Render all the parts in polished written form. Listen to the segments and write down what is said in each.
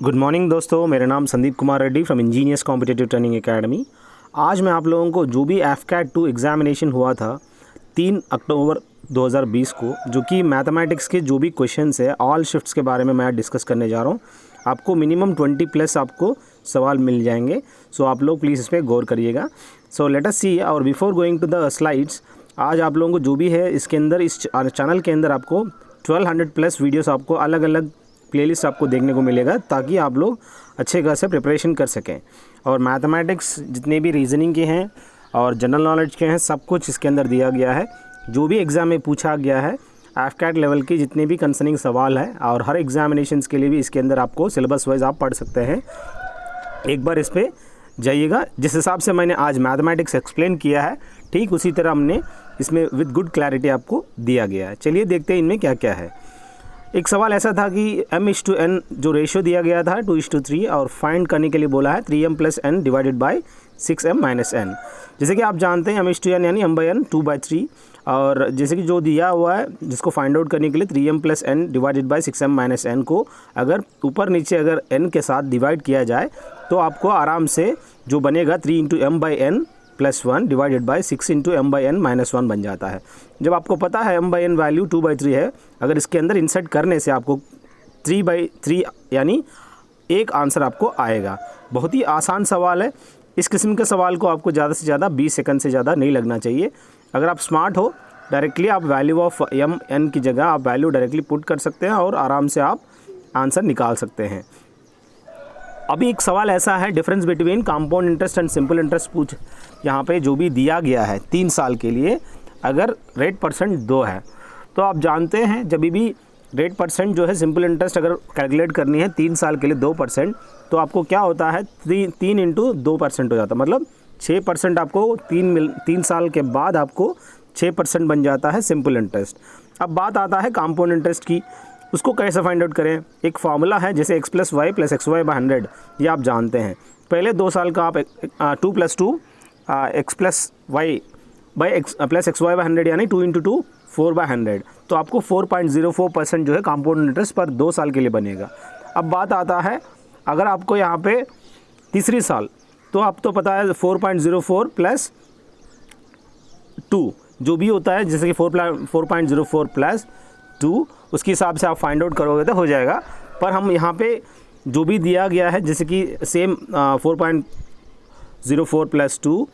Good morning दोस्तों, मेरा नाम Sandeep Kumar Reddy from engineers competitive training academy. आज मैं आप लोगों को जो भी एफकैट 2 एग्जामिनेशन हुआ था 3 अक्टूबर 2020 को, जो कि मैथमेटिक्स के जो भी क्वेश्चंस है ऑल शिफ्ट्स के बारे में मैं डिस्कस करने जा रहा हूँ। आपको मिनिमम 20 प्लस आपको सवाल मिल जाएंगे, सो आप लोग प्लीज़ इस पर गौर करिएगा। सो लेट अस सी, और before going to the slides, आज आप लोगों को जो भी है इसके अंदर, इस चैनल के अंदर आपको 1200 प्लस वीडियोस आपको अलग अलग प्लेलिस्ट आपको देखने को मिलेगा, ताकि आप लोग अच्छे खासे प्रिपरेशन कर सकें। और मैथमेटिक्स जितने भी रीजनिंग के हैं और जनरल नॉलेज के हैं, सब कुछ इसके अंदर दिया गया है। जो भी एग्ज़ाम में पूछा गया है एफकैट लेवल की जितने भी कंसर्निंग सवाल है, और हर एग्जामिनेशंस के लिए भी इसके अंदर आपको सिलेबस वाइज आप पढ़ सकते हैं। एक बार इस पर जाइएगा। जिस हिसाब से मैंने आज मैथमेटिक्स एक्सप्लेन किया है, ठीक उसी तरह हमने इसमें विद गुड क्लैरिटी आपको दिया गया है। चलिए देखते हैं इनमें क्या क्या है। एक सवाल ऐसा था कि m/n जो रेशियो दिया गया था 2:3, और फाइंड करने के लिए बोला है 3m + n divided by 6m - n। जैसे कि आप जानते हैं m/n यानी m/n 2/3, और जैसे कि जो दिया हुआ है जिसको फाइंड आउट करने के लिए 3m + n divided by 6m - n को अगर ऊपर नीचे अगर n के साथ डिवाइड किया जाए तो आपको आराम से जो बनेगा 3 × m/n + 1 डिवाइडेड बाय 6 × m/n - 1 बन जाता है। जब आपको पता है m/n वैल्यू 2/3 है, अगर इसके अंदर इंसर्ट करने से आपको 3/3 यानी एक आंसर आपको आएगा। बहुत ही आसान सवाल है। इस किस्म के सवाल को आपको ज़्यादा से ज़्यादा 20 सेकंड से ज़्यादा नहीं लगना चाहिए। अगर आप स्मार्ट हो, डायरेक्टली आप वैल्यू ऑफ m/n की जगह आप वैल्यू डायरेक्टली पुट कर सकते हैं और आराम से आप आंसर निकाल सकते हैं। अभी एक सवाल ऐसा है, difference between compound interest and simple interest पूछ यहाँ पे जो भी दिया गया है 3 साल के लिए, अगर रेट परसेंट 2 है तो आप जानते हैं जब भी रेट परसेंट जो है सिंपल इंटरेस्ट अगर कैलकुलेट करनी है 3 साल के लिए 2%, तो आपको क्या होता है 3 × 2% हो जाता है, मतलब 6% आपको 3 साल के बाद आपको 6% बन जाता है सिंपल इंटरेस्ट। अब बात आता है कंपाउंड इंटरेस्ट की, उसको कैसे फाइंड आउट करें। एक फार्मूला है जैसे x + y + xy/100, ये आप जानते हैं। पहले 2 साल का आप 2 + 2 x + y + xy/100 यानी 2 × 2 4/100, तो आपको 4.04% जो है कंपाउंड इंटरेस्ट पर 2 साल के लिए बनेगा। अब बात आता है अगर आपको यहाँ पे तीसरी साल, तो आप तो पता है 4.04 + 2 जो भी होता है, जैसे कि 4.04 + 2, उसके हिसाब से आप फाइंड आउट करोगे तो हो जाएगा। पर हम यहाँ पे जो भी दिया गया है जैसे कि सेम 4.04 + 2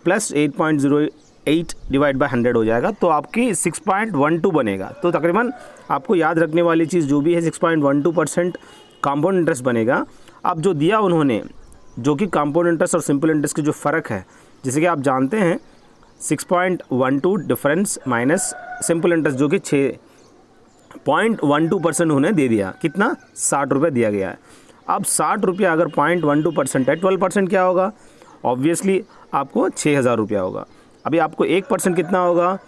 + 8.08 डिवाइड बाय 100 हो जाएगा, तो आपकी 6.12 बनेगा। तो तकरीबन आपको याद रखने वाली चीज़ जो भी है 6.12% कंपाउंड इंटरेस्ट बनेगा। अब जो दिया उन्होंने, जो कि कंपाउंड इंटरेस्ट और सिंपल इंटरेस्ट की जो फ़र्क है, जैसे कि आप जानते हैं 6.12 डिफरेंस माइनस सिंपल इंटरेस्ट जो कि 6.12% उन्होंने दे दिया। कितना? 60 रुपये दिया गया है। अब 60 रुपये अगर 0.12% है, 12% क्या होगा? ऑब्वियसली आपको 6,000 रुपया होगा। अभी आपको 1% कितना होगा?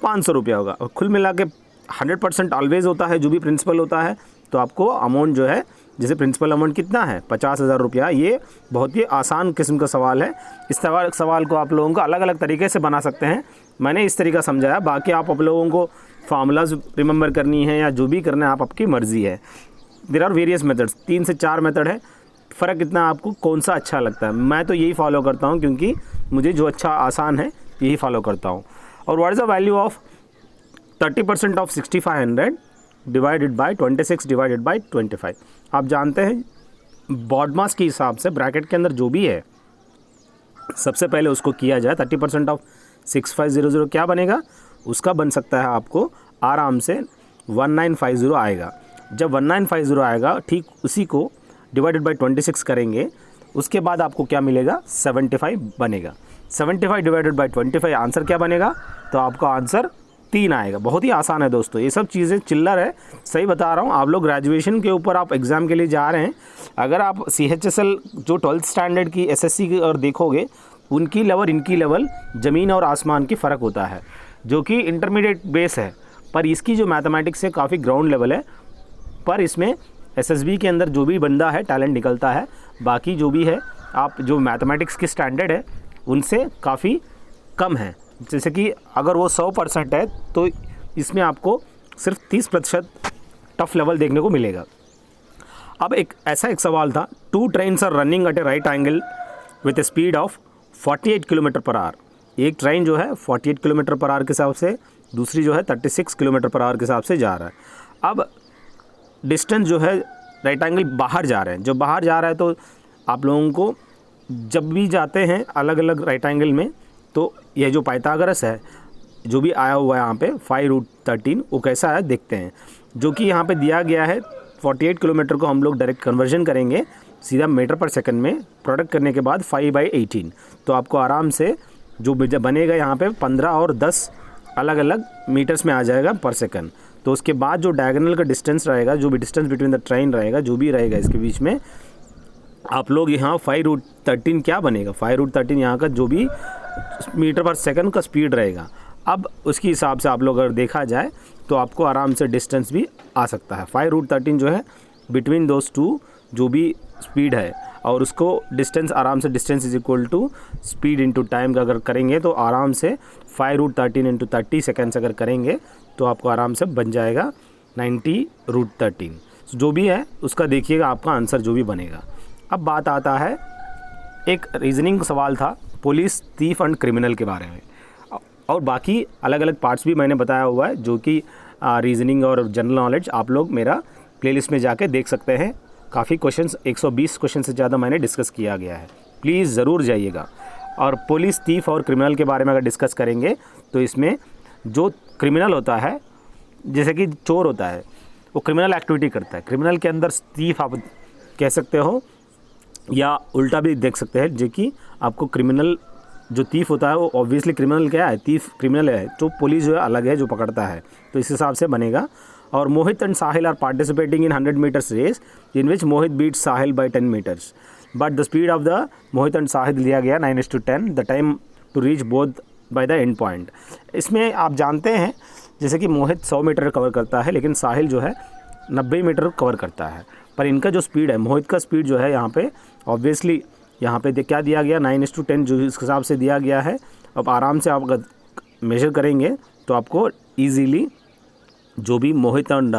500 रुपया होगा। और कुल मिला के 100% ऑलवेज होता है जो भी प्रिंसिपल होता है, तो आपको अमाउंट जो है, जैसे प्रिंसिपल अमाउंट कितना है 50,000 रुपया। ये बहुत ही आसान किस्म का सवाल है। इस सवाल को आप लोगों को अलग अलग तरीके से बना सकते हैं। मैंने इस तरीका समझाया, बाकी आप लोगों को फार्मूलाज रिमेंबर करनी है या जो भी करना है, आपकी मर्ज़ी है। देयर आर वेरियस मेथड्स, 3 से 4 मेथड है। फ़र्क कितना आपको कौन सा अच्छा लगता है। मैं तो यही फॉलो करता हूँ, क्योंकि मुझे जो अच्छा आसान है यही फॉलो करता हूँ। और what is the value of 30% of 6500 divided by 26 divided by 25। आप जानते हैं बॉडमास के हिसाब से ब्रैकेट के अंदर जो भी है सबसे पहले उसको किया जाए। 30% ऑफ 6500 क्या बनेगा? उसका बन सकता है आपको आराम से 1950 आएगा। जब 1950 आएगा, ठीक उसी को डिवाइडेड बाय 26 करेंगे, उसके बाद आपको क्या मिलेगा? 75 बनेगा। 75 डिवाइडेड बाय 25 आंसर क्या बनेगा? तो आपका आंसर 3 आएगा। बहुत ही आसान है दोस्तों, ये सब चीज़ें चिल्लर है, सही बता रहा हूँ। आप लोग ग्रेजुएशन के ऊपर आप एग्ज़ाम के लिए जा रहे हैं, अगर आप CHSL जो 12th स्टैंडर्ड की SSC की और देखोगे, उनकी लेवल इनकी लेवल ज़मीन और आसमान की फ़र्क होता है, जो कि इंटरमीडिएट बेस है। पर इसकी जो मैथमेटिक्स है काफ़ी ग्राउंड लेवल है। पर इसमें SSB के अंदर जो भी बंदा है टैलेंट निकलता है। बाकी जो भी है आप जो मैथमेटिक्स की स्टैंडर्ड है उनसे काफ़ी कम है। जैसे कि अगर वो 100% है तो इसमें आपको सिर्फ 30% टफ लेवल देखने को मिलेगा। अब एक सवाल था, 2 trains are running at a right angle with a speed of 48 kilometre per hour. एक ट्रेन जो है 48 किलोमीटर पर आवर के हिसाब से, दूसरी जो है 36 किलोमीटर पर आवर के हिसाब से जा रहा है। अब डिस्टेंस जो है राइट एंगल बाहर जा रहे हैं, जो बाहर जा रहा है तो आप लोगों को जब भी जाते हैं अलग अलग राइट एंगल में, तो ये जो पाइथागोरस है जो भी आया हुआ है यहाँ पे 5√13 वो कैसा है देखते हैं। जो कि यहाँ पे दिया गया है 48 किलोमीटर को हम लोग डायरेक्ट कन्वर्जन करेंगे सीधा मीटर पर सेकंड में, प्रोडक्ट करने के बाद 5/18, तो आपको आराम से जो बनेगा यहाँ पे 15 और 10 अलग अलग मीटर्स में आ जाएगा पर सेकंड। तो उसके बाद जो डायगोनल का डिस्टेंस रहेगा, जो भी डिस्टेंस बिटवीन द ट्रेन रहेगा, जो भी रहेगा इसके बीच में, आप लोग यहाँ 5√13 क्या बनेगा, 5√13 यहाँ का जो भी मीटर पर सेकंड का स्पीड रहेगा। अब उसके हिसाब से आप लोग अगर देखा जाए तो आपको आराम से डिस्टेंस भी आ सकता है। 5√13 जो है बिटवीन दोज टू जो भी स्पीड है, और उसको डिस्टेंस आराम से, distance is equal to speed into time का अगर करेंगे तो आराम से 5√13 इंटू 30 सेकेंड्स अगर करेंगे तो आपको आराम से बन जाएगा 90√13। जो भी है उसका देखिएगा आपका आंसर जो भी बनेगा। अब बात आता है, एक रीजनिंग सवाल था पुलिस, थीफ एंड क्रिमिनल के बारे में, और बाकी अलग अलग पार्ट्स भी मैंने बताया हुआ है जो कि रीजनिंग और जनरल नॉलेज आप लोग मेरा प्लेलिस्ट में जाके देख सकते हैं। काफ़ी क्वेश्चंस, 120 क्वेश्चन से ज़्यादा मैंने डिस्कस किया गया है, प्लीज़ ज़रूर जाइएगा। और पुलिस, थीफ और क्रिमिनल के बारे में अगर डिस्कस करेंगे तो इसमें जो क्रिमिनल होता है, जैसे कि चोर होता है, वो क्रिमिनल एक्टिविटी करता है। क्रिमिनल के अंदर थीफ आप कह सकते हो, या उल्टा भी देख सकते हैं, जो कि आपको क्रिमिनल जो थीफ होता है वो ऑब्वियसली क्रिमिनल क्या है, थीफ क्रिमिनल है, तो पुलिस जो है अलग है जो पकड़ता है, तो इस हिसाब से बनेगा। और Mohit and Sahil are participating in 100 metres race in which Mohit beat Sahil by 10 metres, but the speed of the Mohit and Sahil दिया गया 9:10, the time to reach both by the end point. इसमें आप जानते हैं जैसे कि मोहित 100 मीटर कवर करता है, लेकिन साहिल जो है 90 मीटर कवर करता है, पर इनका जो स्पीड है, मोहित का स्पीड जो है यहाँ पे ऑब्वियसली यहाँ पे क्या दिया गया 9:10 जो इस हिसाब से दिया गया है। अब आराम से आप अगर मेजर करेंगे तो आपको ईजीली जो भी मोहित एंड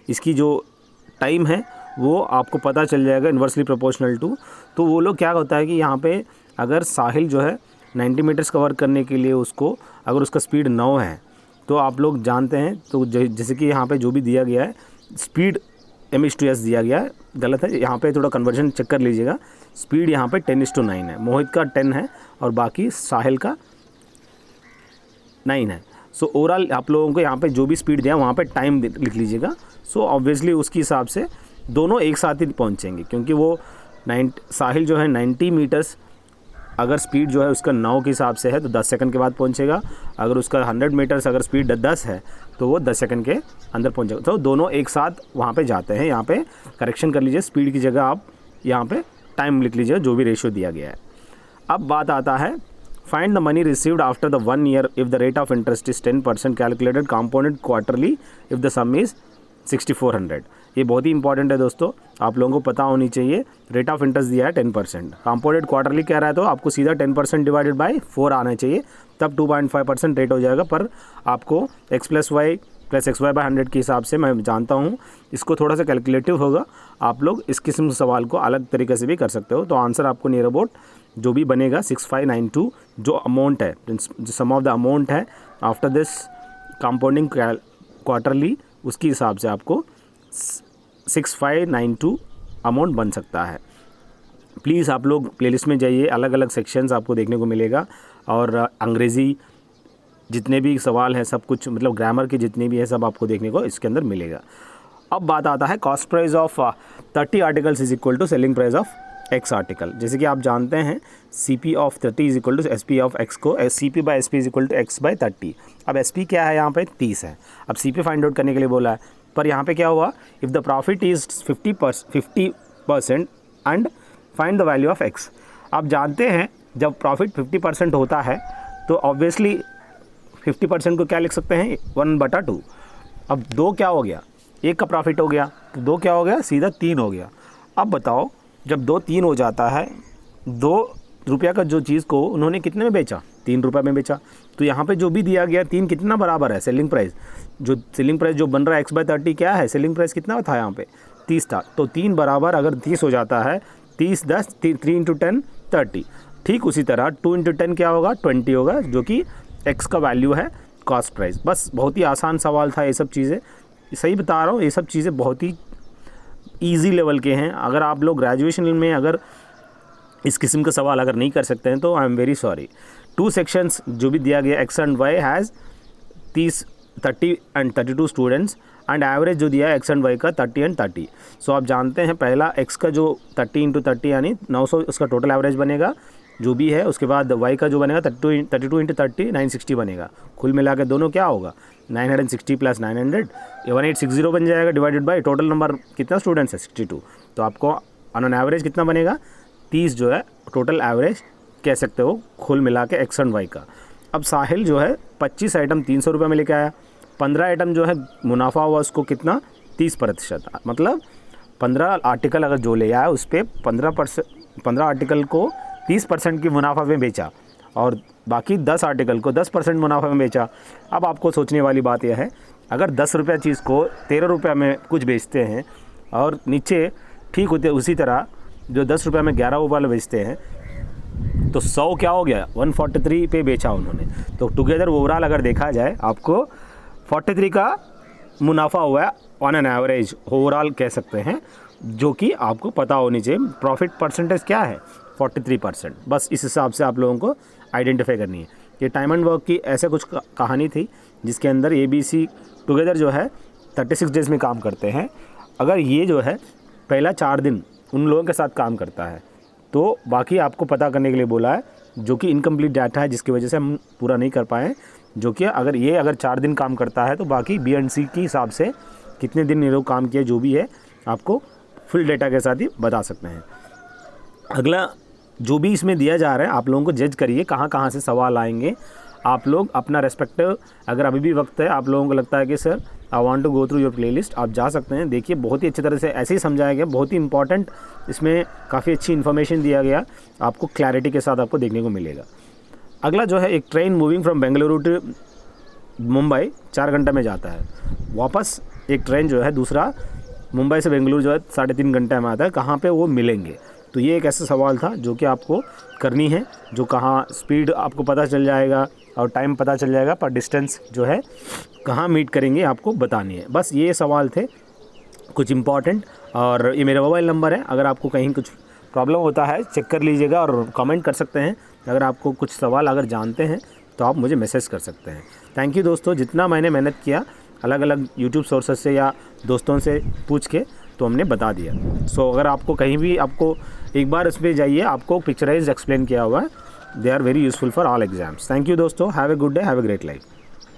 इसकी जो टाइम है वो आपको पता चल जाएगा, इन्वर्सली प्रोपोर्शनल टू। तो वो लोग क्या होता है कि यहाँ पे अगर साहिल जो है 90 मीटर्स कवर करने के लिए उसको, अगर उसका स्पीड 9 है तो आप लोग जानते हैं, तो जैसे कि यहाँ पे जो भी दिया गया है स्पीड m/s दिया गया है, गलत है, यहाँ पे थोड़ा कन्वर्जन चेक कर लीजिएगा। स्पीड यहाँ पे 10:9 है, मोहित का 10 है और बाकी साहिल का 9 है। सो ओवरऑल आप लोगों को यहाँ पे जो भी स्पीड दिया वहाँ पे टाइम लिख लीजिएगा। सो ऑब्वियसली उसके हिसाब से दोनों एक साथ ही पहुँचेंगे, क्योंकि वो साहिल जो है 90 मीटर्स अगर स्पीड जो है उसका 9 के हिसाब से है तो 10 सेकंड के बाद पहुंचेगा। अगर उसका 100 मीटर्स अगर स्पीड 10 है तो वो 10 सेकंड के अंदर पहुंचेगा। तो दोनों एक साथ वहाँ पे जाते हैं। यहाँ पे करेक्शन कर लीजिए, स्पीड की जगह आप यहाँ पे टाइम लिख लीजिए जो भी रेशियो दिया गया है। अब बात आता है, find the money received after the 1 year if the rate of interest is 10% calculated compounded quarterly if the sum is 6400। ये बहुत ही इंपॉर्टेंट है दोस्तों, आप लोगों को पता होनी चाहिए। रेट ऑफ इंटरेस्ट दिया है 10%, कंपाउंडेड क्वार्टरली कह रहा है तो आपको सीधा 10% डिवाइडेड बाय 4 आना चाहिए, तब 2.5% रेट हो जाएगा। पर आपको x + y + xy/100 के हिसाब से मैं जानता हूँ इसको थोड़ा सा कैलकुलेटिव होगा। आप लोग इस किस्म के सवाल को अलग तरीके से भी कर सकते हो। तो आंसर आपको नियर अबाउट जो भी बनेगा 6592 जो अमाउंट है, जो सम ऑफ द अमाउंट है आफ्टर दिस कंपाउंडिंग क्वार्टरली, उसके हिसाब से आपको 6592 अमाउंट बन सकता है। प्लीज़ आप लोग प्लेलिस्ट में जाइए, अलग अलग सेक्शंस आपको देखने को मिलेगा, और अंग्रेज़ी जितने भी सवाल हैं सब कुछ, मतलब ग्रामर के जितने भी है सब आपको देखने को इसके अंदर मिलेगा। अब बात आता है cost price of 30 articles is equal to selling price of x article. जैसे कि आप जानते हैं CP of 30 is equal to SP of x को CP/SP is equal to x/30। अब SP क्या है यहाँ पे 30 है, अब CP फाइंड आउट करने के लिए बोला है, पर यहाँ पे क्या हुआ, if the profit is 50% and find the value of x। आप जानते हैं जब प्रॉफिट 50% होता है तो ऑब्वियसली 50% को क्या लिख सकते हैं 1/2। अब 2 क्या हो गया, 1 का प्रॉफिट हो गया, तो 2 क्या हो गया, सीधा 3 हो गया। अब बताओ जब 2 3 हो जाता है, 2 रुपया का जो चीज़ को उन्होंने कितने में बेचा, 3 रुपये में बेचा। तो यहाँ पे जो भी दिया गया 3 कितना बराबर है सेलिंग प्राइस, जो सेलिंग प्राइस जो बन रहा है x/30 क्या है, सेलिंग प्राइस कितना था यहाँ पे 30 था, तो 3 बराबर अगर 30 हो जाता है, 30 10 3 इंटू 10 30। ठीक उसी तरह 2 इंटू 10 क्या होगा, 20 होगा, जो कि x का वैल्यू है कॉस्ट प्राइस। बस बहुत ही आसान सवाल था ये सब चीज़ें, सही बता रहा हूँ, ये सब चीज़ें बहुत ही ईजी लेवल के हैं। अगर आप लोग ग्रेजुएशन में अगर इस किस्म का सवाल अगर नहीं कर सकते हैं तो I am very sorry. 2 sections जो भी दिया गया x and y has 30 and 32 students, and average जो दिया है x एंड y का 30 एंड 30। सो आप जानते हैं पहला x का जो 30 इंटू 30 यानी 900 उसका टोटल एवरेज बनेगा जो भी है, उसके बाद y का जो बनेगा 32 इंटू 30 960 बनेगा। कुल मिला के दोनों क्या होगा, 960 प्लस 900 ये 1860 बन जाएगा, डिवाइडेड बाय टोटल नंबर कितना स्टूडेंट्स है 62। तो आपको ऑन एवरेज कितना बनेगा, 30 जो है टोटल एवरेज कह सकते हो कुल मिला के x एंड y का। अब साहिल जो है 25 आइटम 300 रुपये में लेके आया, 15 आइटम जो है मुनाफा हुआ उसको कितना 30%, मतलब 15 आर्टिकल अगर जो ले आया उस पर 15 आर्टिकल को 30% की मुनाफा में बेचा और बाकी 10 आर्टिकल को 10% मुनाफा में बेचा। अब आपको सोचने वाली बात यह है, अगर 10 रुपये चीज़ को 13 रुपये में कुछ बेचते हैं और नीचे ठीक होते उसी तरह जो 10 रुपये में 11 रुपये बेचते हैं, तो 100 क्या हो गया 143 पे बेचा उन्होंने। तो टुगेदर ओवरऑल अगर देखा जाए आपको 43 का मुनाफा हुआ है ऑन एन एवरेज, ओवरऑल कह सकते हैं, जो कि आपको पता होनी चाहिए। प्रॉफिट परसेंटेज क्या है 43%। बस इस हिसाब से आप लोगों को आइडेंटिफाई करनी है। ये टाइम एंड वर्क की ऐसे कुछ कहानी थी जिसके अंदर ABC टुगेदर जो है 36 डेज़ में काम करते हैं। अगर ये जो है पहला 4 दिन उन लोगों के साथ काम करता है तो बाकी आपको पता करने के लिए बोला है, जो कि इनकम्प्लीट डाटा है जिसकी वजह से हम पूरा नहीं कर पाए, जो कि अगर 4 दिन काम करता है तो बाकी B&C के हिसाब से कितने दिन ये लोग काम किया जो भी है आपको फुल डेटा के साथ ही बता सकते हैं। अगला जो भी इसमें दिया जा रहा है आप लोगों को जज करिए कहाँ से सवाल आएंगे। आप लोग अपना रेस्पेक्टिव, अगर अभी भी वक्त है, आप लोगों को लगता है कि sir I want to go through your playlist, आप जा सकते हैं। देखिए बहुत ही अच्छी तरह से ऐसे ही समझाया गया, बहुत ही इंपॉर्टेंट, इसमें काफ़ी अच्छी इन्फॉर्मेशन दिया गया, आपको क्लैरिटी के साथ आपको देखने को मिलेगा। अगला जो है एक train moving from Bengaluru to Mumbai 4 घंटे में जाता है, वापस एक ट्रेन जो है दूसरा मुंबई से बेंगलुरु जो है 3.5 घंटे में आता है, कहाँ पे वो मिलेंगे। तो ये एक ऐसा सवाल था जो कि आपको करनी है, जो कहाँ स्पीड आपको पता चल जाएगा और टाइम पता चल जाएगा, पर डिस्टेंस जो है कहाँ मीट करेंगे आपको बतानी है। बस ये सवाल थे कुछ इंपॉर्टेंट, और ये मेरा मोबाइल नंबर है, अगर आपको कहीं कुछ प्रॉब्लम होता है चेक कर लीजिएगा और कमेंट कर सकते हैं। अगर आपको कुछ सवाल अगर जानते हैं तो आप मुझे मैसेज कर सकते हैं। थैंक यू दोस्तों, जितना मैंने मेहनत किया अलग अलग यूट्यूब सोर्सेज से या दोस्तों से पूछ के तो हमने बता दिया। सो अगर आपको कहीं भी आपको एक बार इस पर जाइए, आपको पिक्चराइज एक्सप्लेन किया हुआ है, they are very useful for all exams. Thank you दोस्तों, have a good day, have a great life.